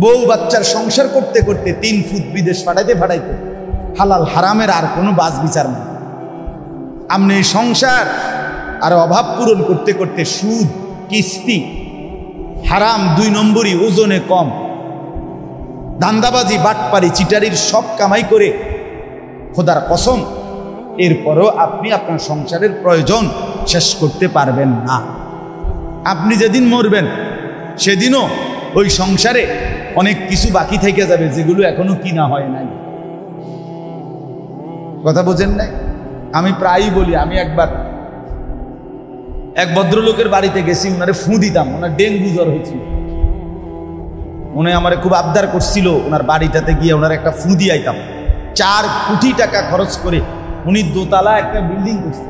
বউ বাচ্চার সংসার করতে করতে 3 ফুট বিদেশ পাঠাইতে পাঠাইতে হালাল হারামের আর কোনো বাজ বিচার নেই। আপনি সংসার আর অভাব পূরণ করতে করতে সুদ, কিস্তি, হারাম 2 নম্বরই, ওজনে কম, ধান্দাবাজি, বাটপারি, চিটারির সব কামাই করে খোদার কসম এরপরও আপনি আপনার সংসারের প্রয়োজন শেষ করতে পারবেন না। আপনি যেদিন মরবেন সেদিনও ওই সংসারে অনেক কিছু বাকি থেকে যাবে যেগুলো এখনো কিনা হয় নাই। কথা বোঝেন নাই? আমি প্রায়ই বলি, আমি একবার এক ভদ্রলোকের বাড়িতে গেছি, ওনারে ফু দিতাম, ওনার ডেঙ্গু জ্বর হয়েছিল। উনি আমারে খুব আবদার করছিল ওনার বাড়িটাতে গিয়ে ওনার একটা ফু দিয়ে আইতাম। 4 কোটি টাকা খরচ করে উনি দোতলা একটা বিল্ডিং করছে,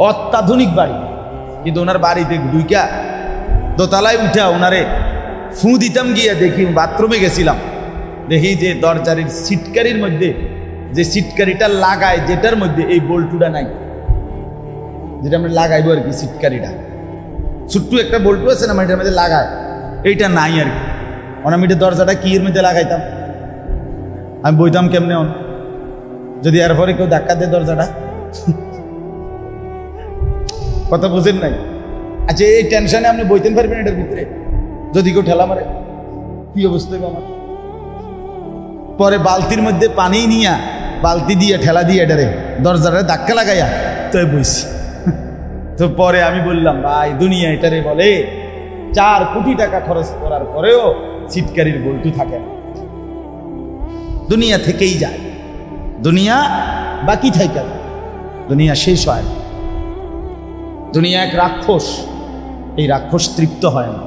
অত্যাধুনিক বাড়ি, কিন্তু ওনার বাড়িতে ঢুইকা দোতলায় উঠা ওনারে ফু দিতাম। গিয়ে দেখি, বাথরুমে গেছিলাম, দেখি যে দরজার সিটকারির মধ্যে যে সিটকারিটা লাগায়, যেটার মধ্যে এই বল্টুটা নাই, যেটা আমরা লাগাইবো আর কি, সিটকারিটা ছোট্ট একটা বল্টু আছে না, এটার মধ্যে লাগায়, এইটা নাই আর কি। আমি এটা দরজাটা কি এর মধ্যে লাগাইতাম, আমি বইতাম কেমনে যদি এরপরে কেউ ধাক্কা দেয় দরজাটা। কথা বুঝেন নাই? আচ্ছা, এই টেনশনে আপনি বইতেন পারবেন এটার ভিতরে? যদি কেউ ঠেলা মারে কি অবস্থা হবে আমার? পরে বালতির মধ্যে পানি নিয়া, বালতি দিয়ে ঠেলা দিয়ে এটারে দরজাটা ধাক্কা লাগাইয়া তো বইছি। তো পরে আমি বললাম, ভাই দুনিয়া এটারে বলে 4 কোটি টাকা খরচ করার পরেও সিটকারির বল্টু থাকে না। দুনিয়া থেকেই যায়, দুনিয়া বাকি থাকে, দুনিয়া শেষ হয়। দুনিয়া এক রাক্ষস, এই রাক্ষস তৃপ্ত হয় না।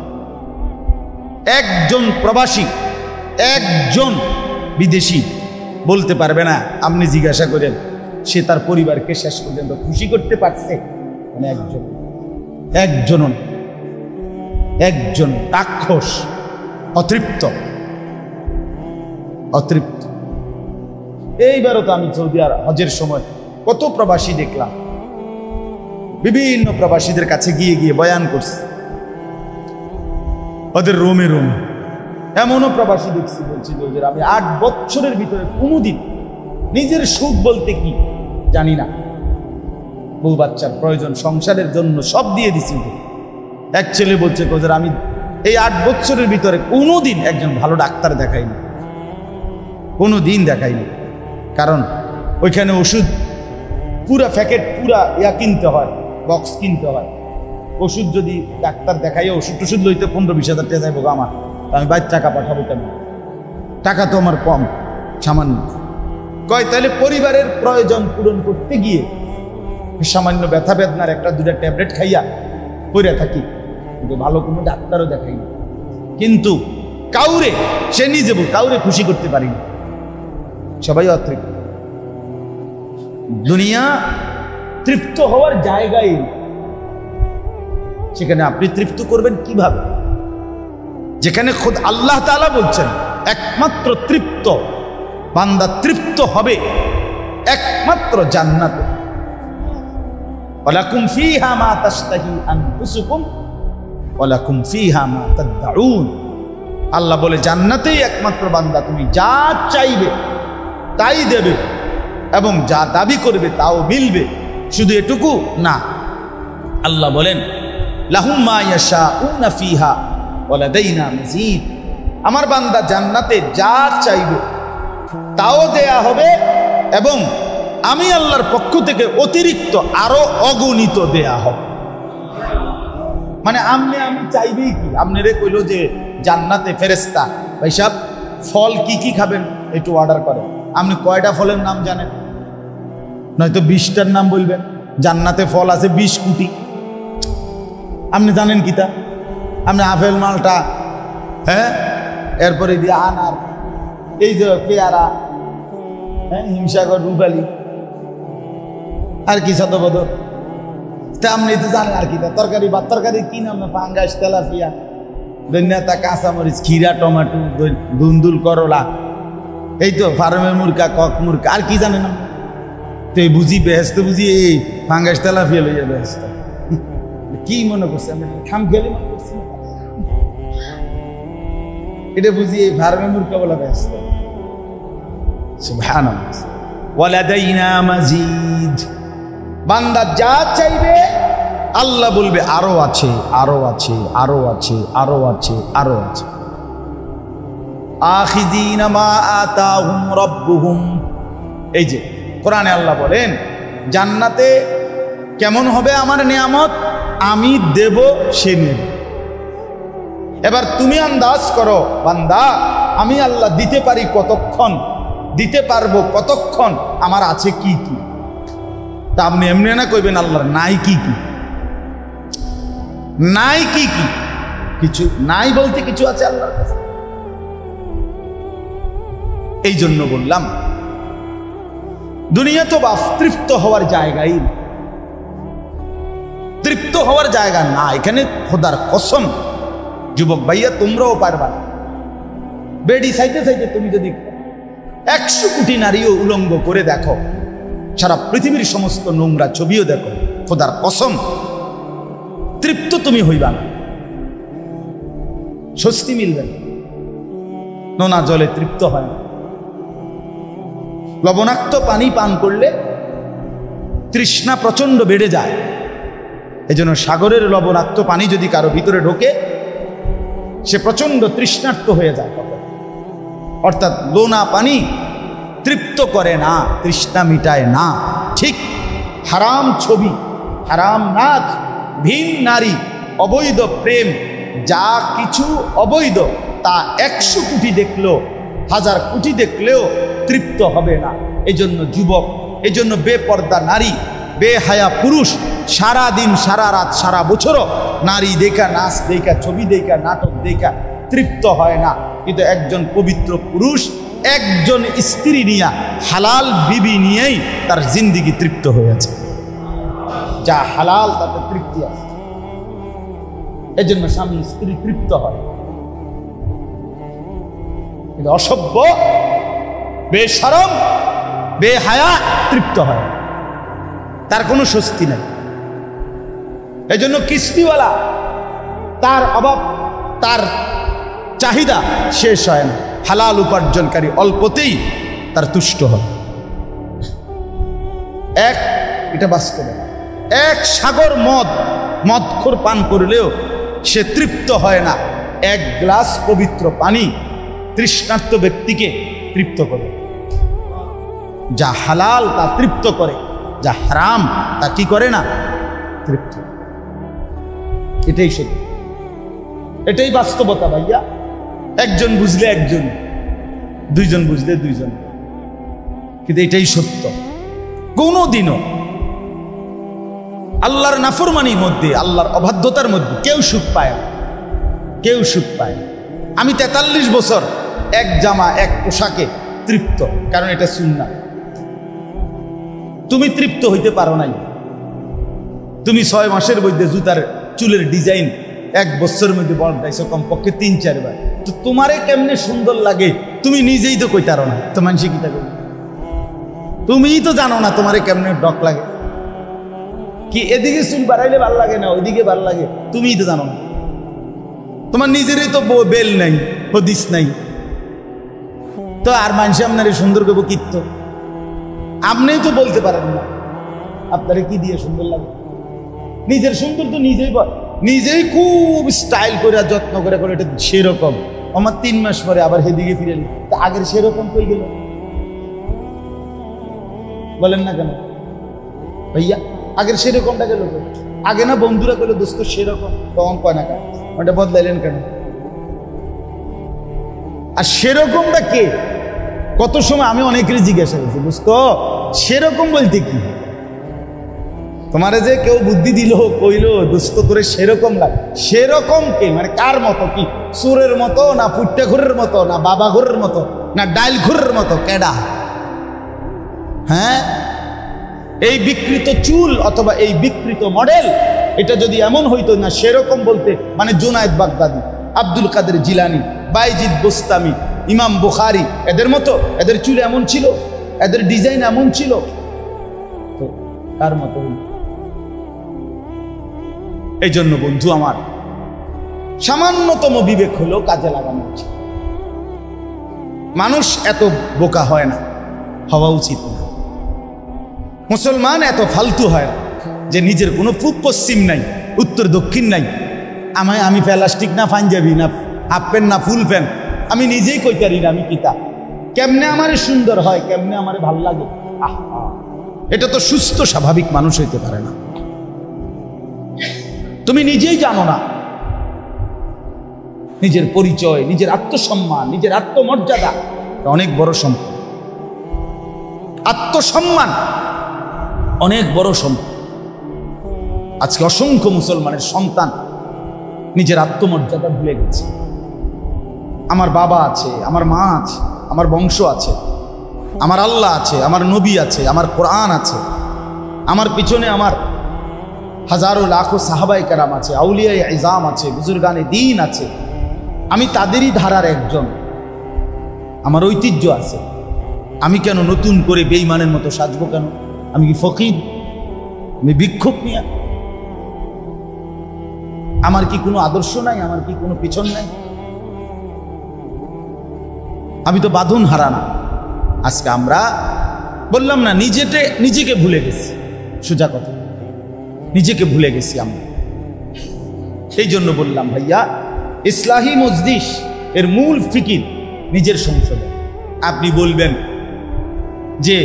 একজন প্রবাসী, একজন বিদেশি বলতে পারবে না, আপনি জিজ্ঞাসা করেন, সে তার পরিবারকে শেষ পর্যন্ত খুশি করতে পারছে? মানে একজন রাক্ষস, অতৃপ্ত। এইবারও তো আমি সৌদি আরব হজের সময় কত প্রবাসী দেখলাম, বিভিন্ন প্রবাসীদের কাছে গিয়ে গিয়ে বয়ান করছে, ওদের রোমে রোমে। এমনও প্রবাসী দেখছি বলছিল যে আমি 8 বছরের ভিতরে কোনোদিন নিজের সুখ বলতে কি জানি না, বউ বাচ্চার প্রয়োজন, সংসারের জন্য সব দিয়ে দিছি। এক ছেলে বলছে কোজের আমি এই 8 বছরের ভিতরে কোনোদিন একজন ভালো ডাক্তার দেখাইনি, কোনোদিন দেখাইনি। কারণ ওইখানে ওষুধ পুরা প্যাকেট, পুরা কিনতে হয়, বক্স কিনতে হয়। ওষুধ যদি ডাক্তার দেখাইয়া ওষুধ লইতে 15-20 হাজার টাকা যাইব আমার, আমি বাইর টাকা পাঠাবো কেন? টাকা তো আমার কম, সামান্য। কয় তাহলে পরিবারের প্রয়োজন পূরণ করতে গিয়ে সামান্য ব্যথা বেদনার 1-2টা ট্যাবলেট খাইয়া পড়ে থাকি, কিন্তু ভালো কোনো ডাক্তারও দেখাই না। কিন্তু কাউরে, সে নিজে কাউরে খুশি করতে পারি না, সবাই অতৃপ্ত। দুনিয়া তৃপ্ত হওয়ার জায়গায়, সেখানে আপনি তৃপ্ত করবেন কিভাবে? যেখানে খোদ আল্লাহ তাআলা বলছেন একমাত্র তৃপ্ত বান্দা তৃপ্ত হবে একমাত্র জান্নাতে। ওয়ালাকুম ফিহা মা তাশতাহি আনফুসুকুম ওয়ালাকুম ফিহা মা তাদউন। আল্লাহ বলে জান্নাতেই একমাত্র বান্দা তুমি যা চাইবে তাই দেবে, এবং যা দাবি করবে তাও মিলবে। শুধু এটুকু না, আল্লাহ বলেন লাহুম মা ইয়াশাউনা ফিহা ওয়া লাদাইনা মাজিদ। আমার বান্দা জান্নাতে যা চাইবে তাও দেয়া হবে, এবং আমি আল্লাহর পক্ষ থেকে অতিরিক্ত আরো অগণিত দেয়া হবে। মানে আমি চাইবেই কি? আপনারে কইলো যে জান্নাতে ফেরেশতা, ভাই সাহেব ফল কি কি খাবেন একটু অর্ডার করেন। আপনি কয়টা ফলের নাম জানেন? নয়তো 20টার নাম বলবেন। জান্নাতে ফল আছে 20 কোটি, আপনি জানেন কি তা? আপনি আপেল, মালটা, হ্যাঁ, এরপরে দিয়ে আনার, এই যে পেয়ারা, হ্যাঁ, হিমসাগর, রুপালি, আর কি শতবদর, তা আপনি তো জানেন। আর কি তা? তরকারি, ভাত তরকারি কি নাম? পাঙ্গাস, তেলাপিয়া, ধন্যতা, কাঁচামরিচ, খিরা, টমেটো, দুন্দুল, করলা, এই তো ফার্মের মুরগা, কক মুরগা, আর কি জানেন? তো এই বুঝি বেহেস্ত, বুঝি এই ফাঙ্গাস তেলাপিয়া লইয়া বেহেস্ত। কি মনে করছে? আমি খাম খেলে মনে করছি। এটা বুঝি এই ফার্মে মূর্খ বলা ব্যস্ত। সুবহানাল্লাহ। ওয়ালাদাইনা মাজিদ, বান্দা যা চাইবে আল্লাহ বলবে আরো আছে, আরো আছে, আরো আছে, আরো আছে, আরো আছে। আখিযিনা মা আতাহুম রাব্বুহুম, এই যে কোরআনে আল্লাহ বলেন জান্নাতে কেমন হবে আমার নিয়ামত, আমি দেব সে নেবে। এবার তুমি আন্দাজ করো বান্দা, আমি আল্লাহ দিতে পারি কতক্ষণ, দিতে পারবো কতক্ষণ, আমার আছে কি কি। তা আপনি এমনি না কইবেন আল্লাহর নাই কি কি, নাই কি কি, কিছু নাই বলতে কিছু আছে আল্লাহর কাছে। এই জন্য বললাম দুনিয়া তো বাপ তৃপ্ত হওয়ার জায়গাই, তৃপ্ত হওয়ার জায়গা না এখানে। খোদার কসম যুবক ভাইয়া তোমরাও পারবা না। বেডি চাইতে চাইতে তুমি যদি 100 কোটি নারীও উলঙ্গ করে দেখো, সারা পৃথিবীর সমস্ত নোংরা ছবিও দেখো, খোদার কসম তৃপ্ত তুমি হইবা না, স্বস্তি মিলবে না। নোনা জলে তৃপ্ত হয় না। লবণাক্ত পানি পান করলে তৃষ্ণা প্রচন্ড বেড়ে যায়। এজন্য সাগরের লবণাক্ত পানি যদি কারো ভিতরে ঢোকে সে প্রচন্ড তৃষ্ণার্ত হয়ে যায়। অর্থাৎ লোনা পানি তৃপ্ত করে না, তৃষ্ণা মিটায় না। ঠিক হারাম ছবি, হারাম নাচ, ভিন নারী, অবৈধ প্রেম, যা কিছু অবৈধ তা 100 কোটি দেখলেও 1000 কোটি দেখলেও তৃপ্ত হবে না। এজন্য যুবক, এজন্য বেপর্দা নারী, বেহায়া পুরুষ সারা দিন সারা রাত সারা বছরও নারী দেখা, নাচ দেখা, ছবি দেখা, নাটক দেখা তৃপ্ত হয় না। কিন্তু একজন পবিত্র পুরুষ একজন স্ত্রী নিয়ে, হালাল বিবি নিয়েই তার জিন্দিগি তৃপ্ত হয়েছে। যা হালাল তাতে তৃপ্তি আছে। এজন্য স্বামী স্ত্রী তৃপ্ত হয়। কিন্তু অসভ্য, বেশরম, বেহায়া তৃপ্ত হয়, তার কোনো স্বস্তি নাই। এজন্য কিস্তিওয়ালা তার অভাব, তার চাহিদা শেষ হয় না। হালাল উপার্জনকারী অল্পতেই তার তুষ্ট হয়। এটা বাস্তব। এক সাগর মদখোর পান করলেও সে তৃপ্ত হয় না। 1 গ্লাস পবিত্র পানি তৃষ্ণার্ত ব্যক্তিকে তৃপ্ত করে। যা হালাল তা তৃপ্ত করে, যা হারাম তা কি করে না, তৃপ্ত। এটাই সত্য, এটাই বাস্তবতা ভাইয়া। একজন বুঝলে একজন, দুইজন বুঝলে দুইজন, কিন্তু এটাই সত্য। কোনদিনও আল্লাহর নাফরমানির মধ্যে, আল্লাহর অবাধ্যতার মধ্যে কেউ সুখ পায় না, কেউ সুখ পায় না। আমি 43 বছর এক জামা এক পোশাকে তৃপ্ত, কারণ এটা সুন্নাত। তুমি তৃপ্ত হইতে পারো নাই। তুমি 6 মাসের মধ্যে জুতার চুলের ডিজাইন 1 বছরের মধ্যে বদলাইছো কমপক্ষে 3-4 বার। তো তোমারে কেমনে সুন্দর লাগে তুমি নিজেই তো কইতে পারো না। তো মানুষ কি থাকে, তুমিই তো জানো না তোমারে কেমনে ডক লাগে। কি এদিকে চুল বাড়াইলে ভাল লাগে না, ওইদিকে ভাল লাগে, তুমিই তো জানো না। তোমার নিজেরই তো বেল নাই, হদিস নাই, তো আর মানুষ আপনারে সুন্দর করবো কিত্ত? আপনিই তো বলতে পারেন না আপনারে কি দিয়ে সুন্দর লাগে। নিজের সুন্দর তো নিজেই খুব স্টাইল করে যত্ন করে করে এটা সেরকম। আমার 3 মাস পরে আবার সেদিকে ফিরে এলি, তা আগের সেরকম কই গেল বলেন না কেন ভাইয়া? আগের সেরকমটা গেল, আগে না বন্ধুরা কইলো দোস্ত সেরকম, তখন কয় না কেন ওটা বদলাইলেন কেন? আর সেরকমটা কে? কত সময় আমি অনেকেরই জিজ্ঞাসা করছি, দোস্ত সেরকম বলতে কি? তোমারে যে কেউ বুদ্ধি দিল, কইলো দোস্ত করে সেরকম লাগে, সেরকম কে? মানে কার মতো? কি সুরের মতো, না ফুট্টা ঘুরের মতো, না বাবা ঘুরের মতো, না ডাইল ঘুরের মতো? কেডা? হ্যাঁ, এই বিকৃত চুল অথবা এই বিকৃত মডেল, এটা যদি এমন হইতো না সেরকম বলতে, মানে জুনায়েদ বাগদাদি, আব্দুল কাদের জিলানি, বাইজিদ বোস্তামি, ইমাম বুখারী, এদের মতো এদের চুল এমন ছিল, এদের ডিজাইন এমন ছিল, তো কার মতো? এই জন্য বন্ধু আমার, সামান্যতম বিবেক হলেও কাজে লাগানো উচিত। মানুষ এত বোকা হয় না, হওয়া উচিত না। মুসলমান এত ফালতু হয় না যে নিজের কোনো পূব পশ্চিম নাই, উত্তর দক্ষিণ নাই। আমি প্লাস্টিক না পাঞ্জাবি না হাফ প্যান্ট না ফুল প্যান্ট, আমি নিজেই কইতারি না আমি পিতা, কেমনে আমারে সুন্দর হয়, কেমনে আমারে ভাল লাগে। এটা তো সুস্থ স্বাভাবিক মানুষ হইতে পারে না। তুমি নিজেই জানো না নিজের পরিচয়, নিজের আত্মসম্মান, নিজের আত্মমর্যাদা অনেক বড় সম্পদ। আত্মসম্মান অনেক বড় সম্পদ। আজকে অসংখ্য মুসলমানের সন্তান নিজের আত্মমর্যাদা ভুলে গেছে। আমার বাবা আছে, আমার মা আছে, আমার বংশ আছে, আমার আল্লাহ আছে, আমার নবী আছে, আমার কোরআন আছে, আমার পিছনে আমার হাজারো লাখো সাহাবায়ে কেরাম আছে, আউলিয়ায়ে ইজাম আছে, বুজুর্গানে দ্বীন আছে। আমি তাদেরই ধারার একজন, আমার ঐতিহ্য আছে। আমি কেন নতুন করে বেঈমানের মতো সাজবো কেন? আমি কি ফকির? আমি ভিক্ষুক নিয়া? আমার কি কোনো আদর্শ নাই? আমার কি কোনো পিছন নাই? আমি তো বাঁধন হারা না। আজকে আমরা বললাম না, নিজেকে ভুলে গেছি। সোজা কথা, নিজেকে ভুলে গেছি আমরা। এই জন্য বললাম ভাইয়া, ইসলাহি মজলিস এর মূল ফিকির নিজের সংশোধন। আপনি বলবেন যে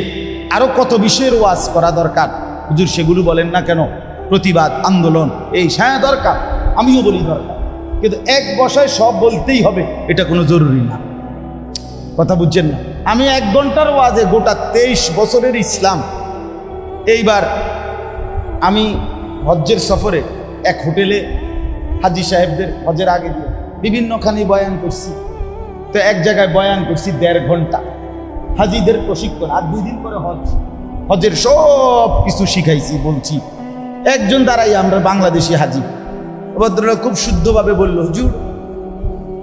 আরো কত বিষয়ের ওয়াজ করা দরকার, হুজুর সেগুলো বলেন না কেন? প্রতিবাদ, আন্দোলন, এই হ্যাঁ দরকার, আমিও বলি দরকার, কিন্তু এক বসায় সব বলতেই হবে এটা কোনো জরুরি না। কথা বুঝছেন না? আমি 1 ঘন্টার ওয়াজে গোটা 23 বছরের ইসলাম। এইবার আমি হজ্জের সফরে এক হোটেলে হাজি সাহেবদের হজের আগে দিয়ে বিভিন্নখানি বয়ান করছি। তো এক জায়গায় বয়ান করছি 1.5 ঘন্টা, হাজিদের প্রশিক্ষণ। আর 2 দিন পরে হজের সব কিছু শিখাইছি, বলছি। একজন দাঁড়াই, আমরা বাংলাদেশি হাজি, ভদ্রলোক খুব শুদ্ধভাবে বলল, হুজুর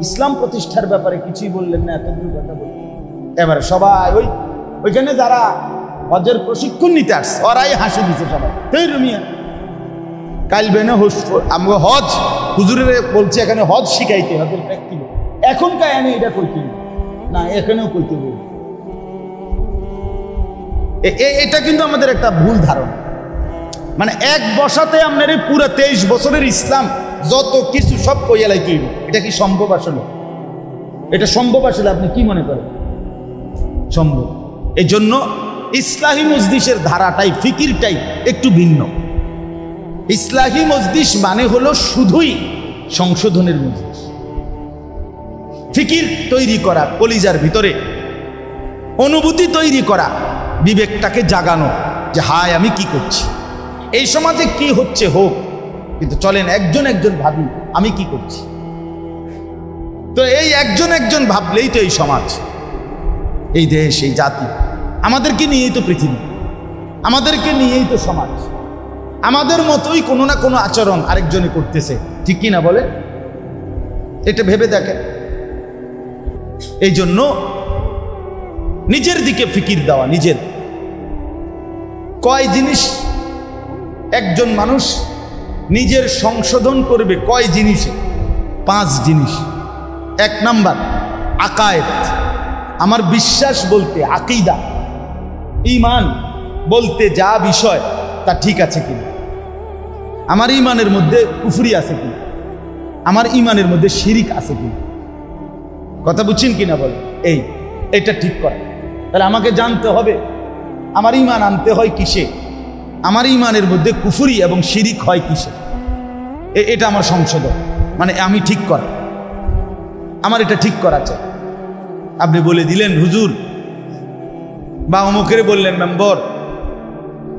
ইসলাম প্রতিষ্ঠার ব্যাপারে কিছুই বললেন না, এতগুলো কথা বললেন। এবার সবাই ওইখানে যারা হজের প্রশিক্ষণ নিতে আসছে ওরাই হাসি দিচ্ছে সবাই। এই রুমিয়া কালবে না আমরা হজ হুজুরের বলছি, এখানে হজ শিখাইতে, হজের প্র্যাকটিক্যাল। এখনকার আমি এটা কইতে না, এখানেও কইতে বলি। এটা কিন্তু আমাদের একটা ভুল ধারণা। মানে এক বসাতে আপনার পুরো 23 বছরের ইসলাম যত কিছু সব কইয়ালাই তৈরি, এটা কি সম্ভব? আসলে এটা সম্ভব? আসলে আপনি কি মনে করেন সম্ভব? এই জন্য ইসলাহি মজলিসের ধারাটাই, ফিকিরটাই একটু ভিন্ন। ইসলাহি মজলিস মানে হলো শুধুই সংশোধনের মজলিস, ফিকির তৈরি করা, কলিজার ভিতরে অনুভূতি তৈরি করা, বিবেকটাকে জাগানো যে হায় আমি কি করছি, এই সমাজে কি হচ্ছে হোক, কিন্তু চলেন একজন একজন ভাবি আমি কি করছি। তো এই একজন একজন ভাবলেই তো এই সমাজ, এই দেশ, এই জাতি, আমাদেরকে নিয়েই তো পৃথিবী, আমাদেরকে নিয়েই তো সমাজ। আমাদের মতোই কোনো না কোনো আচরণ আরেকজনে করতেছে, ঠিক কি না বলে? এটা ভেবে দেখেন। এই জন্য নিজের দিকে ফিকির দেওয়া, নিজের কয় জিনিস একজন মানুষ নিজের সংশোধন করবে, কয় জিনিসে? 5 জিনিস। 1 নাম্বার আকায়েদ, আমার বিশ্বাস বলতে, আকীদা, ঈমান বলতে যা বিষয় তা ঠিক আছে কিনা, আমার ঈমানের মধ্যে কুফরি আছে কিনা, আমার ঈমানের মধ্যে শিরিক আছে কিনা। কথা বুঝছেন কিনা বলে? এটা ঠিক করা। তাহলে আমাকে জানতে হবে আমার ঈমান আনতে হয় কিসে, আমার ঈমানের মধ্যে কুফরি এবং শিরিক হয় কিসে। এটা আমার সংশোধন, মানে আমি ঠিক করা, আমার এটা ঠিক করা চাই। আপনি বলে দিলেন হুজুর বা অমুকের বললেন মেম্বর,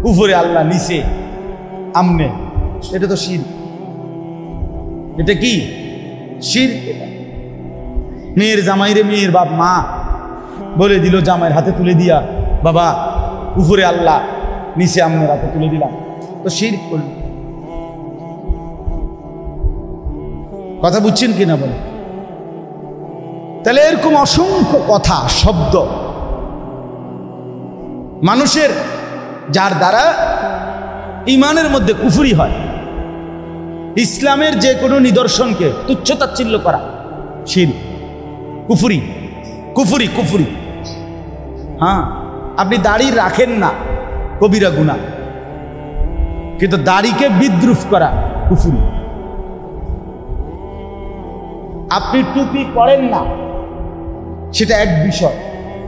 উপরে আল্লাহ নিচে আমনে, এটা তো শিরক। এটা কি শিরক? এটা মেয়ের জামাইরে মেয়ের বাপ মা বলে দিল, জামাইয়ের হাতে তুলে দিয়া, বাবা উপরে আল্লাহ নিচে আমনের হাতে তুলে দিলাম, তো শিরক করল। কথা বুঝছেন কিনা বলে? তাহলে এরকম অসংখ্য কথা, শব্দ মানুষের, যার দ্বারা ঈমানের মধ্যে কুফরি হয়, ইসলামের যে কোনো নিদর্শনকে তুচ্ছ তাচ্ছিল্য করা শিরক, কুফরি। কুফরি কুফরি। হ্যাঁ, আপনি দাড়ি রাখেন না, কবিরা গুনাহ, কিন্তু দাড়িকে বিদ্রুপ করা কুফরি। আপনি টুপি পরেন না, সেটা এক বিষয়,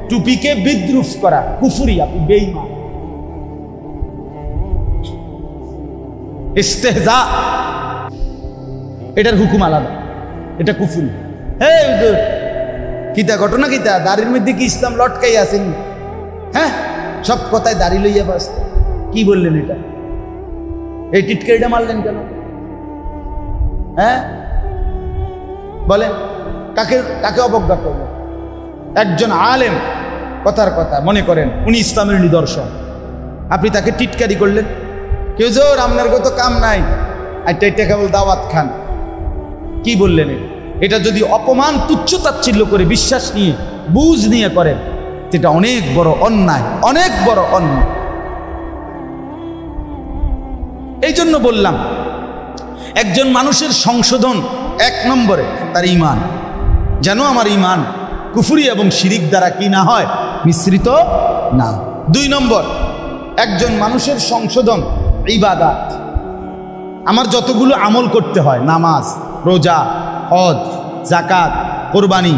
টুপিকে বিদ্রুপ করা কুফরি, আপনি বেঈমান। ইস্তেহজা, এটার হুকুম আলাদা, এটা কুফরি। হ্যাঁ হুজুর, কিতা ঘটনা কিতা, দাড়ির মধ্যে কি ইসলাম লটকাই আছেন? হ্যাঁ, সব কথায় দাড়ি লইয়া বাস, কি বললেন এটা? এই টিটকারিটা মারলেন কেন? হ্যাঁ বলেন, কাকে কাকে অবজ্ঞা করলেন? একজন আলেম কথার কথা মনে করেন উনি ইসলামের নিদর্শন, আপনি তাকে টিটকারি করলেন। কেউ জোর আপনার কত কাম নাই, এটা কেবল দাওয়াত খান, কি বললেন? এটা যদি অপমান তুচ্ছতাচ্ছিল্য করে বিশ্বাস নিয়ে বুঝ নিয়ে করেন, এটা অনেক বড় অন্যায়, অনেক বড় অন্যায়। এই জন্য বললাম, একজন মানুষের সংশোধন এক নম্বরে তার ঈমান, যেন আমার ঈমান কুফরি এবং শিরিক দ্বারা কি না হয়, মিশ্রিত না। 2 নম্বর, একজন মানুষের সংশোধন ইবাদত, আমার যতগুলো আমল করতে হয়, নামাজ, রোজা, হজ, যাকাত, কোরবানি,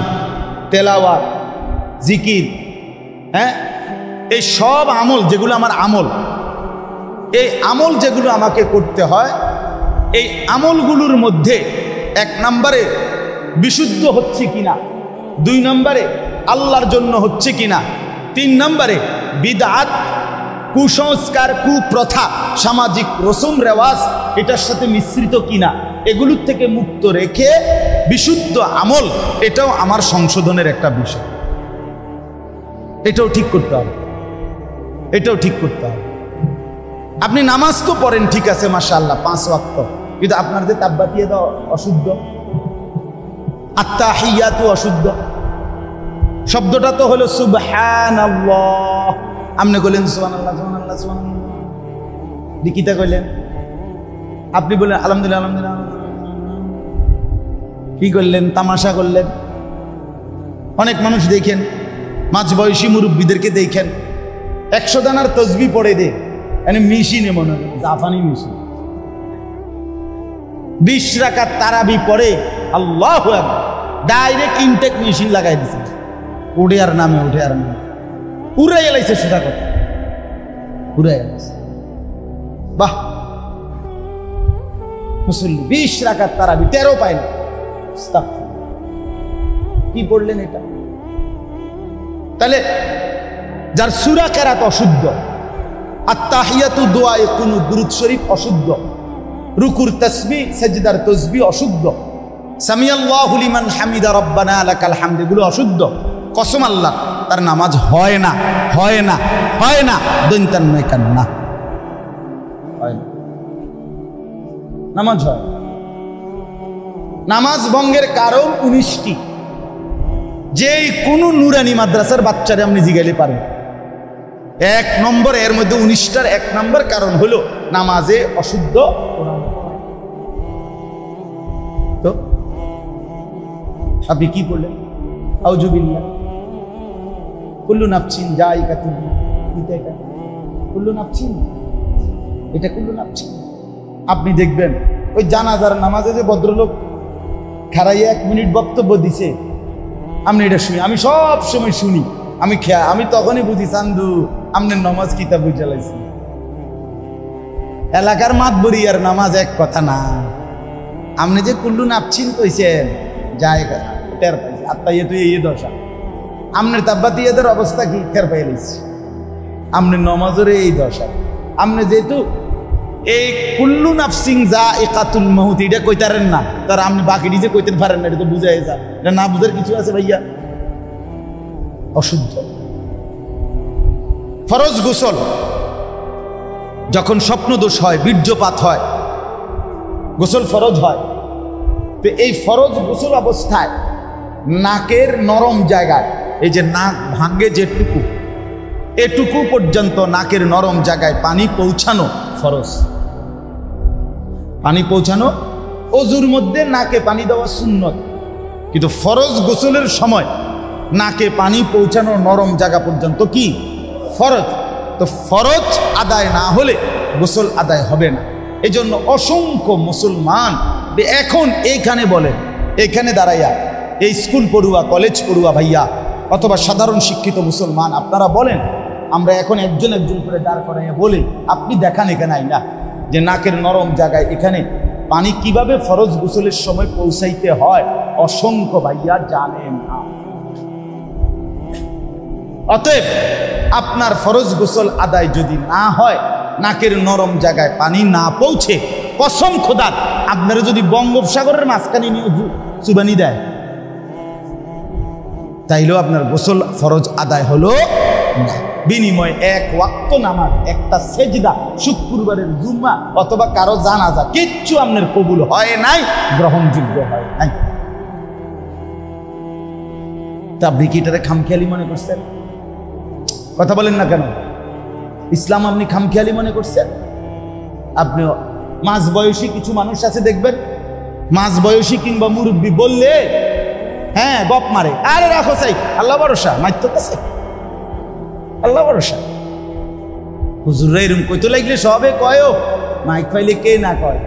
তেলাওয়াত, জিকির, হ্যাঁ, এই সব আমল যেগুলো আমার আমল, এই আমল যেগুলো আমাকে করতে হয়, এই আমলগুলোর মধ্যে 1 নম্বরে বিশুদ্ধ হচ্ছে কিনা, 2 নম্বরে আল্লাহর জন্য হচ্ছে কিনা, 3 নম্বরে বিদআত, কুসংস্কার, কুপ্রথা, সামাজিক রসম রেওয়াজ এটার সাথে মিশ্রিত কিনা, এগুলোর থেকে মুক্ত রেখে বিশুদ্ধ আমল, এটাও আমার সংশোধনের একটা বিষয়। এটাও ঠিক করতে হবে, এটাও ঠিক করতে হবে। আপনি নামাজ তো পড়েন, ঠিক আছে, মাশাআল্লাহ 5 ওয়াক্ত, কিন্তু আপনার যে তাব্বাতিয়া দাও অশুদ্ধ, আত্তাহিয়াতু অশুদ্ধ, শব্দটা তো হলো সুবহানাল্লাহ, আপনি বললেন সুবহানাল্লাহ সুবহানাল্লাহ সুবহানাল্লাহ, লিখিতা কইলেন, আপনি বললেন আলহামদুলিল্লাহ আলহামদুলিল্লাহ, কি করলেন? তামাশা করলেন। অনেক মানুষ দেখেন, মাঝবয়সী মুরব্বীদেরকে দেখেন 100 দানার তসবিহ পড়ে দে, মানে মেশিনে মনে হয় জাপানি মেশিন, 20 রাকাত তারাবি পড়ে, আল্লাহু আকবার, ডাইরেক্ট ইনটেক মেশিন লাগাই দিছে, উঠে আর নামে, উঠে আর নামে, উড়াই এলাইছে, সোজা কথা উড়াই এলাইছে। বাহ, মুসল্লি 20 রাকাত তারাবি 13 পাইল, কি পড়লেন এটা? তাহলে যার সূরা কেরাত অশুদ্ধ, আত্তাহিয়াতু দোয়ায়ে কুনুত দুরূদ শরীফ অশুদ্ধ, রুকুর তাসবিহ সাজদার তাসবিহ অশুদ্ধ, সামিআল্লাহু লিমান হামিদা রব্বানা লাকাল হামদ এগুলো অশুদ্ধ, কসম আল্লাহ তার নামাজ হয় না, হয় না, হয় না, দৈন্তান্নয় কান্না, হয় না, নামাজ হয়। নামাজ ভঙ্গের কারণ 19টি, যে কোনো নুরানি মাদ্রাসার বাচ্চারে আপনি জিগাইলে পারেন। 1 নম্বর, এর মধ্যে 19টার 1 নম্বর কারণ হলো নামাজে অশুদ্ধ। তো আপনি কি বললেন? আউযুবিল্লাহ, কুল্লু নাফসিন যায়িকাতুল মউত, এটা কুল্লু নাফসিন, এটা কুল্লু নাফসিন। আপনি দেখবেন ওই জানাজার নামাজে যে ভদ্রলোক খাড়াইয়া 1 মিনিট বক্তব্য দিছে, আপনি এটা শুনি, আমি সব সময় শুনি, আমি তখনই বুঝি চান্দু আপনার নামাজ কিতাব বুঝে লাইছি। এলাকার মাতবরি আর নামাজ এক কথা না। আপনি যে কুল্লু নাফসিন কইছেন, জায়গা টের পাইছি, আত্মাইয়ে তুই এই দশা, আপনার তাব্বাতিয়াদের অবস্থা কি টের পাই লাইছি, আপনার নমাজের এই দশা। আপনি যেহেতু এই কুল্লু নাফসিন যায়িকাতুল মউত এটা কইতারেন না, তার আপনি বাকিটি যে কইতে পারেন না, এটা তো বুঝাই যায়, এটা না বুঝার কিছু আছে ভাইয়া? অশুদ্ধ। ফরজ গোসল, যখন স্বপ্ন দোষ হয়, বীর্যপাত হয়, গোসল ফরজ হয়, তো এই ফরজ গোসল অবস্থায় নাকের নরম জায়গায়, এই যে নাক ভাঙ্গে যেটুকু, এটুকু পর্যন্ত নাকের নরম জায়গায় পানি পৌঁছানো ফরজ। পানি পৌঁছানো, অজুর মধ্যে নাকে পানি দেওয়া সুন্নত, কিন্তু ফরজ গোসলের সময় নাকে পানি পৌঁছানো নরম জায়গা পর্যন্ত কি ফরজ। তো ফরজ আদায় না হলে গোসল আদায় হবে না। এই জন্য অসংখ্য মুসলমান এখন এইখানে বলেন, এইখানে দাঁড়াইয়া এই স্কুল পড়ুয়া কলেজ পড়ুয়া ভাইয়া অথবা সাধারণ শিক্ষিত মুসলমান আপনারা বলেন, আমরা এখন একজন একজন করে দাঁড় করাইয়া বলি, আপনি দেখান এখানে আইনা যে নাকের নরম জায়গায় এখানে পানি কিভাবে ফরজ গোসলের সময় পৌঁছাইতে হয়। অসংখ্য ভাইয়া জানেন না। অতএব আপনার ফরজ গোসল আদায় যদি না হয়, নাকের নরম জায়গায় পানি না পৌঁছে, কসম খোদার আপনারা যদি বঙ্গোপসাগরের মাঝখানে নিয়ে চুবানি দেয়, তাইলেও আপনার গোসল ফরজ আদায় হলো না। বিনিময় এক ওয়াক্ত নামাজ, একটা সেজদা, শুক্রবারের জুম্মা অথবা কারো জানাজা, কিচ্ছু আপনার কবুল হয় নাই, গ্রহণযোগ্য হয় নাই। তা আপনি কি এটারে খামখেয়ালি মনে করছেন? কথা বলেন না কেন? ইসলাম আপনি খামখেয়ালি মনে করছেন? আপনি মাঝ বয়সী কিছু মানুষ আছে দেখবেন, মাঝ বয়সী কিংবা মুরব্বী বললে হ্যাঁ গপ মারে, আরে রাখো চাই, আল্লাহ ভরসা, মাইতেছে আল্লাহ ভরসা। হুজুররা এরকম কইতে লাগলে সবে কয়, মাইক পাইলে কে না কয়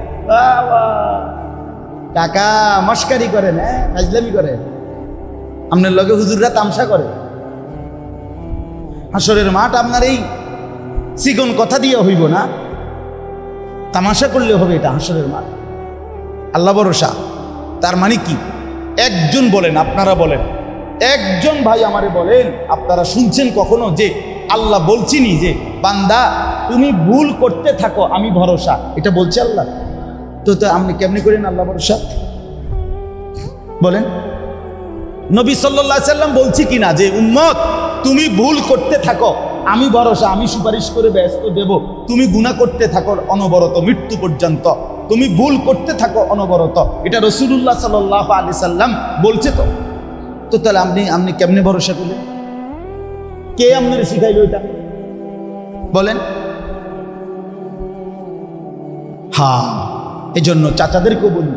কাকা মস্কারি করেন, হ্যাঁ ফাজলামি করেন, আপনার লগে হুজুররা তামসা করে। হাসরের মাঠ আপনার এই চিকন কথা দিয়ে হইব না, তামাশা করলে হবে এটা হাসরের মাঠ। আল্লাহ ভরসা। তার মানে কি? একজন বলেন, আপনারা বলেন, একজন ভাই আমারে বলেন, আপনারা শুনছেন কখনো যে আল্লাহ বলছিনি যে বান্দা তুমি ভুল করতে থাকো আমি ভরসা, এটা বলছে আল্লাহ? তো আপনি কেমনি করেন আল্লাহ ভরসা বলেন? নবী সাল্লাল্লাহু আলাইহি সাল্লাম বলছি কিনা যে উম্মত তুমি ভুল করতে থাকো আমি ভরসা, আমি সুপারিশ করে ব্যস্ত দেব, তুমি গুনাহ করতে থাকো অনবরত মৃত্যু পর্যন্ত, তুমি ভুল করতে থাকো অনবরত, এটা রাসূলুল্লাহ সাল্লাল্লাহু আলাইহি সাল্লাম বলছে। তো তাহলে আপনি কেমনে ভরসা করলেন? কে আপনার শিখাইলো এটা বলেন? হ্যাঁ, এই জন্য চাচাদেরকেও বলি,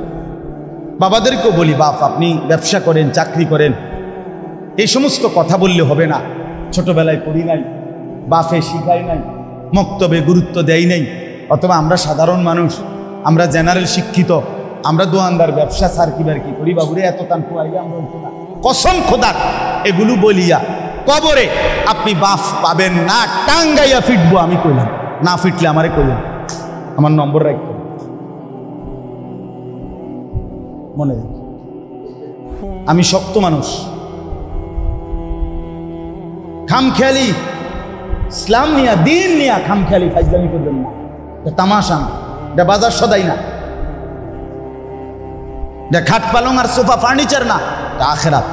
বাবাদেরকেও বলি, বাপ আপনি ব্যবসা করেন, চাকরি করেন, এই সমস্ত কথা বললে হবে না। ছোটবেলায় পড়ি নাই, বাপে শিখাই নাই, মক্তবে গুরুত্ব দেয় নাই, অথবা আমরা সাধারণ মানুষ, আমরা জেনারেল শিক্ষিত, আমরা দোয়ানদার, ব্যবসা সার কিবার কি করি, বাবুরে এত টান খুয়াইলে আমরা হইতো না। কসম খোদার এগুলো বলিয়া কবরে আপনি বাপ পাবেন না, টাঙ্গাইয়া ফিটবো আমি কইলাম, না ফিটলে আমারে কইলাম, আমার নম্বর রাখতে মনে রাখ। আমি শক্ত মানুষ, খামখেয়ালি ইসলাম নিয়া দিন নিয়া খামখেয়ালি ফাজলামি করবেন না, এটা তামাশা না, এটা বাজার সদাই না, এটা খাট পালং আর সোফা ফার্নিচার না, এটা আখেরাত।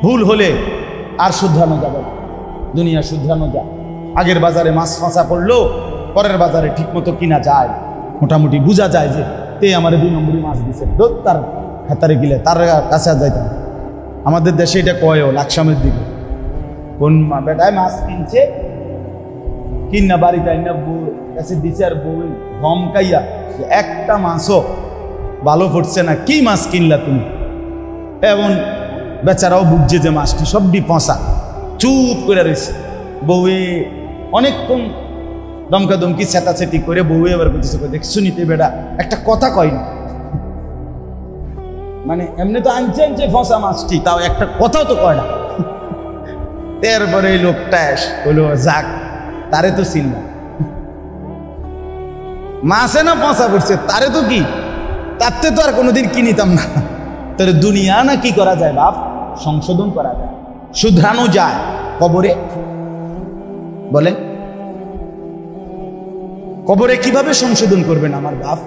ভুল হলে আর শুধরানো যাবে না, দুনিয়া শুধরানো যায়। আগের বাজারে মাছ ফাঁসা পড়লো, পরের বাজারে ঠিক মতো কিনা যায়, মোটামুটি বোঝা যায় যে তে আমার 2 নম্বরই মাছ দিছে, তার হাতারে গিলে তার কাছে যাইতাম। আমাদের দেশে এটা কয়ও লাকসামের দিকে, কোন বেটায় মাছ কিনছে, কিনা বাড়িতে আইনা বউ কাছে দিছে, আর বউ ধমকাইয়া একটা মাছও ভালো পড়ছে না, কি মাছ কিনলা তুমি? এমন বেচারাও বুঝছে যে মাছটি সবটি পচা, চুপ করে রয়েছে। বউয়ে অনেকক্ষণ দমকা দমকি চেতাচেতি করে বউয়ে এবার বলতেছে, দেখছো নিতে বেটা একটা কথা কয়নি, মানে এমনি তো আনছে আনছে ফসা মাছটি, তাও একটা কথাও তো কয় না। এরপরে এই লোকটা হলো যাক, তারে তো চিনলাম, মাছে না পচা পড়ছে তারে তো কি, তাতে তো আর কোনোদিন কিনিতাম না। তাহলে দুনিয়া না কি করা যায় বাপ, সংশোধন করা যায়, শুধরানো যায়। কবরে বলেন, কবরে কিভাবে সংশোধন করবেন আমার বাপ?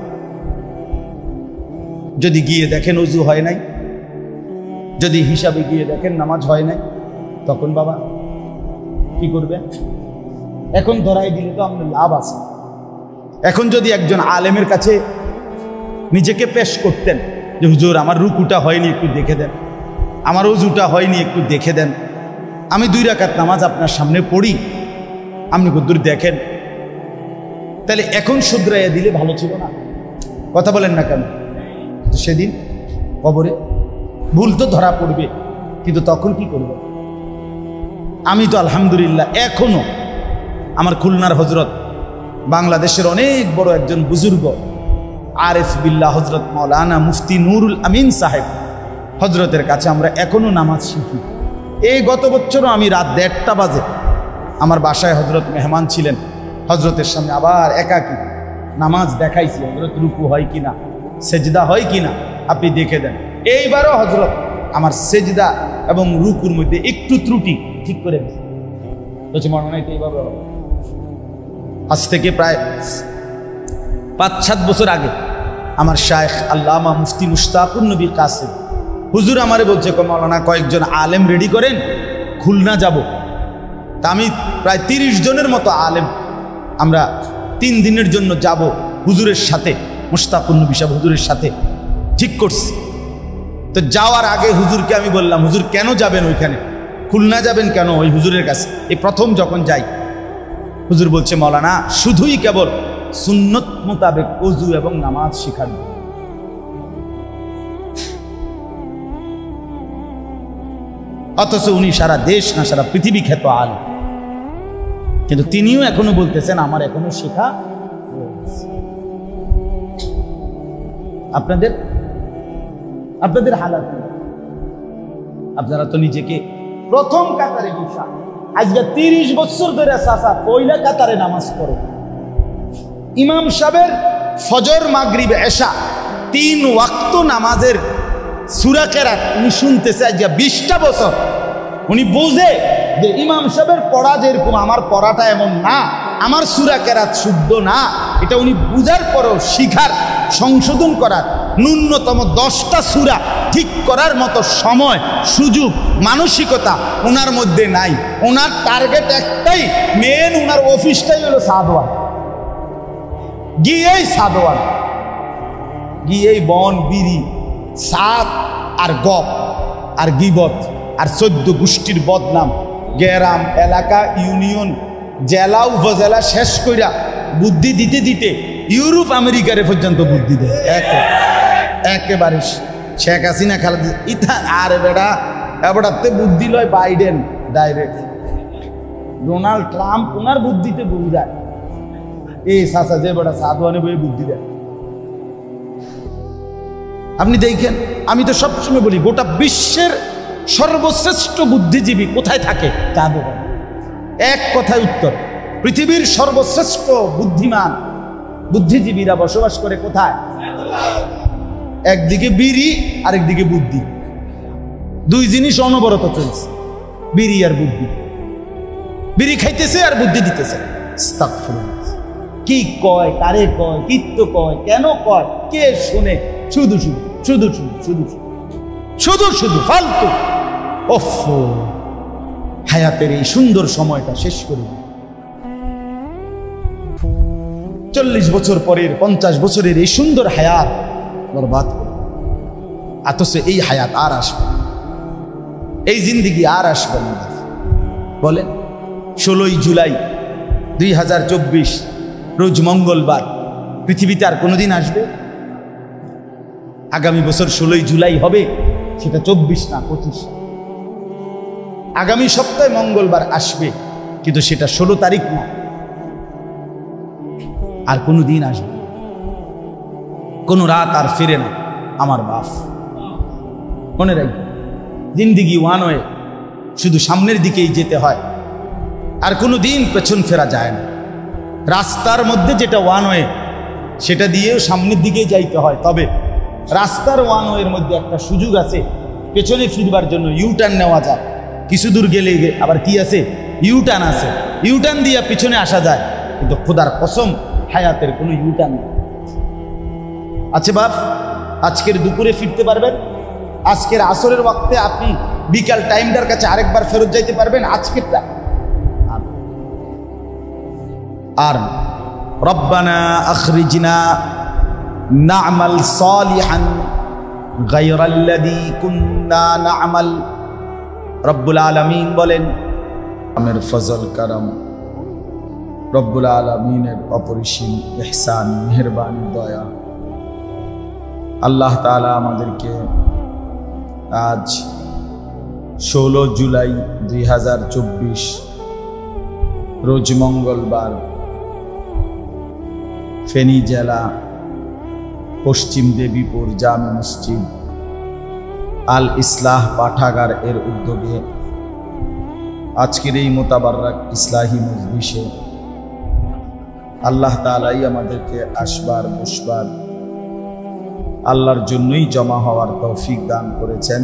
যদি গিয়ে দেখেন ওযু হয় নাই, যদি হিসাবে গিয়ে দেখেন নামাজ হয় নাই, তখন বাবা কি করবেন? এখন ধরাই দিলে তো আপনার লাভ আছে। এখন যদি একজন আলেমের কাছে নিজেকে পেশ করতেন যে হুজুর আমার রুকুটা হয়নি একটু দেখে দেন, আমার ওযুটা হয়নি একটু দেখে দেন, আমি 2 রাকাত নামাজ আপনার সামনে পড়ি, আপনি কদ্দুর দেখেন, তাহলে এখন শুধরাইয়া দিলে ভালো ছিল না? কথা বলেন না কেন? সেদিন কবরে ভুল তো ধরা পড়বে, কিন্তু তখন কি করব? আমি তো আলহামদুলিল্লাহ এখনো আমার খুলনার হজরত, বাংলাদেশের অনেক বড় একজন বুজুর্গ আরিফ বিল্লাহ হজরত মাওলানা মুফতি নুরুল আমিন সাহেব হজরতের কাছে আমরা এখনো নামাজ শিখি। এই গত বছরও আমি রাত 1:30 বাজে আমার বাসায় হজরত মেহমান ছিলেন, হজরতের সামনে আবার একাকী নামাজ দেখাইছি, হজরত রুকু হয় কিনা, সেজদা হয় কিনা আপনি দেখে দেন। এইবারও হজরত আমার সেজদা এবং রুকুর মধ্যে একটু ত্রুটি ঠিক করে বলছে, মনে হয় এইভাবে আজ থেকে প্রায় 5-7 বছর আগে আমার শায়েখ আল্লামা মুফতি মুশতাকুর নবী কাসেম হুজুর আমারে বলছে, মাওলানা কয়েকজন আলেম রেডি করেন, খুলনা যাব। তা আমি প্রায় 30 জনের মতো আলেম আমরা 3 দিনের জন্য যাব হুজুরের সাথে, মুশতাকুর নবী সাহেব হুজুরের সাথে ঠিক করছি। তো যাওয়ার আগে হুজুরকে আমি বললাম, হুজুর কেন যাবেন ওইখানে, খুলনা যাবেন কেন ওই হুজুরের কাছে? এই প্রথম যখন যাই, হুজুর বলছে, মাওলানা শুধুই কেবল সুন্নত মোতাবেক ওযু এবং নামাজ শেখানো। অথচ উনি সারা দেশ না সারা পৃথিবী খ্যাত আলেম, কিন্তু তিনিও এখনো বলতেছেন আমার এখনো শেখা। আপনাদের হালাত, আপনারা তো নিজেকে প্রথম কাতারে বসা, আজকে 30 বছর ধরে চাচা পয়লা কাতারে নামাজ পড়ো। ইমাম সাহেবের ফজর মাগরিব এশা 3 ওয়াক্ত নামাজের সূরা কেরাত উনি শুনতেছে আজকে 20টা বছর। উনি বোঝে যে ইমাম সাহেবের পড়া যেরকম আমার পড়াটা এমন না, আমার সূরা কেরাত শুদ্ধ না, এটা উনি বুঝার পরও শিখার, সংশোধন করার, ন্যূনতম 10টা সূরা ঠিক করার মতো সময়, সুযোগ, মানসিকতা ওনার মধ্যে নাই। ওনার টার্গেট একটাই, মেন ওনার অফিসটাই হলো সাদওয়ান, গিয়েই সাদওয়ান, গিয়েই বন বিড়ি, সাদ আর গপ আর গিবত আর 14 গোষ্ঠীর বদনাম, গ্রাম এলাকা ইউনিয়ন জেলা উপজেলা শেষ কইরা বুদ্ধি দিতে দিতে ইউরোপ আমেরিকারে পর্যন্ত বুদ্ধি দেয়। একেবারে শেখ হাসিনা খালেদা ইথা আর বেড়া এবারতে বুদ্ধি লয় বাইডেন ডাইরেক্ট, ডোনাল্ড ট্রাম্প ওনার বুদ্ধিতে বুঝায়, এই সাসা যে বেড়া সাধুয়ানে বই বুদ্ধি দেয়। আপনি দেখেন, আমি তো সবসময় বলি গোটা বিশ্বের সর্বশ্রেষ্ঠ বুদ্ধিজীবী কোথায় থাকে? জাদুঘর। এক কথায় উত্তর, পৃথিবীর সর্বশ্রেষ্ঠ বুদ্ধিমান বুদ্ধিজীবীরা বসবাস করে কোথায়? একদিকে বিড়ি আরেকদিকে বুদ্ধি, 2 জিনিস অনবরত চলছে, বিড়ি আর বুদ্ধি। বিড়ি খাইতেছে আর বুদ্ধি দিতেছে। কি কয়, কারে কয়, কিত্ত কয়, কেন কয়, কে শুনে? শুধু শুধু শুধু শুধু শুধু শুধু শুধু ফালতু। ওফ, হায়াতের এই সুন্দর সময়টা শেষ করে 40 বছর পরের 50 বছরের এই সুন্দর হায়াত বরবাদ করে। অথচ এই হায়াত আর আসবে, এই জিন্দিগি আর আসবে না। বলেন 16ই জুলাই 2024 রোজ মঙ্গলবার পৃথিবীতে আর কোনোদিন আসবে? আগামী বছর 16ই জুলাই হবে, সেটা 24 না 25। আগামী সপ্তাহে মঙ্গলবার আসবে, কিন্তু সেটা 16 তারিখ না, আর কোনো দিন আসবে, কোনো রাত আর ফিরে না। আমার বাপ, মনে রাখবে, জিন্দিগি ওয়ান ওয়ে, শুধু সামনের দিকেই যেতে হয়, আর কোনো দিন পেছন ফেরা যায় না। রাস্তার মধ্যে যেটা ওয়ান ওয়ে, সেটা দিয়েও সামনের দিকে যাইতে হয়, তবে রাস্তার ওয়ান ওয়ের মধ্যে একটা সুযোগ আছে, পেছনে ফিরবার জন্য ইউটার্ন নেওয়া যায়। কিছু দূর গেলে আবার কি আছে? ইউটার্ন আছে, ইউটার্ন দিয়ে পিছনে আসা যায়, কিন্তু খোদার কসম হায়াতের কোনো ইউটার্ন নেই। আচ্ছা বাপ, আজকের দুপুরে ফিরতে পারবেন? আজকের আসরের ওয়াক্তে আপনি বিকাল টাইমটার কাছে আরেকবার ফেরত যাইতে পারবেন? আজকেরটা আর রব্বানা আখরিজনা না'মাল সালিহান গায়রাল্লাযী কুন্না না'মাল। রব্বুল আলামিন বলেন, আমের ফজল কারাম, রব্বুল আলামিনের অপরিসীম ইহসান, মেহেরবানি, দয়া। আল্লাহ তাআলা আমাদেরকে আজ 16 জুলাই 2024 রোজ মঙ্গলবার ফেনী জেলা পশ্চিম দেবীপুর জামে মসজিদ আল ইসলাহ পাঠাগার এর উদ্যোগে আজকের এই মোতাবাররাক ইসলাহি মজলিসে আল্লাহ তাআলাই আমাদেরকে আসবার বসবার আল্লাহর জন্যই জমা হওয়ার তৌফিক দান করেছেন।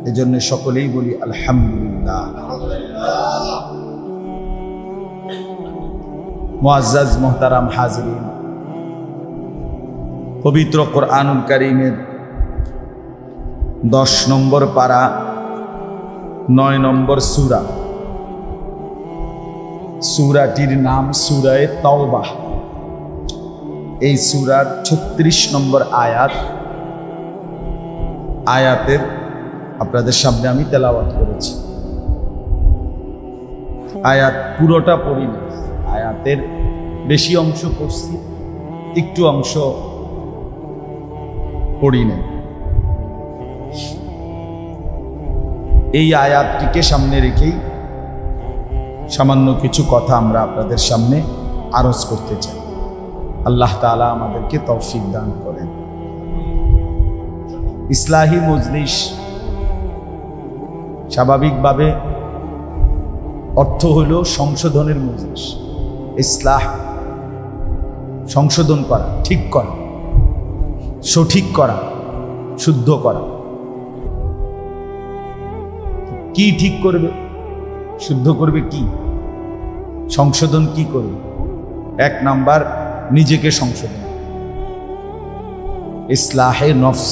এজন্য সকলেই বলি আলহামদুলিল্লাহ। মুআজ্জাজ মুহতারাম হাজিরিন, পবিত্র কোরআনুল কারীমের 10 নম্বর পারা 9 নম্বর সূরা, সূরাটির নাম সূরায়ে তাওবাহ। এই সূরার 36 নম্বর আয়াতের আপনাদের সামনে আমি তেলাওয়াত করেছি। আয়াত পুরোটা পড়িনি, আয়াতের বেশি অংশ পড়ছি, একটু অংশ পড়ি নাই। এই আয়াতটিকে সামনে রেখেই সামান্য কিছু কথা আমরা আপনাদের সামনে আরজ করতে চাই। আল্লাহ তাআলা আমাদেরকে তৌফিক দান করেন। ইসলাহি মজলিস স্বাভাবিকভাবে অর্থ হল সংশোধনের মজলিস। ইসলাহ সংশোধন করা, ঠিক করা, সঠিক করা, শুদ্ধ করা। কি ঠিক করবে, শুদ্ধ করবে, কি সংশোধন কি করবে? 1 নাম্বার নিজেকে সংশোধন, ইসলাহে নফস।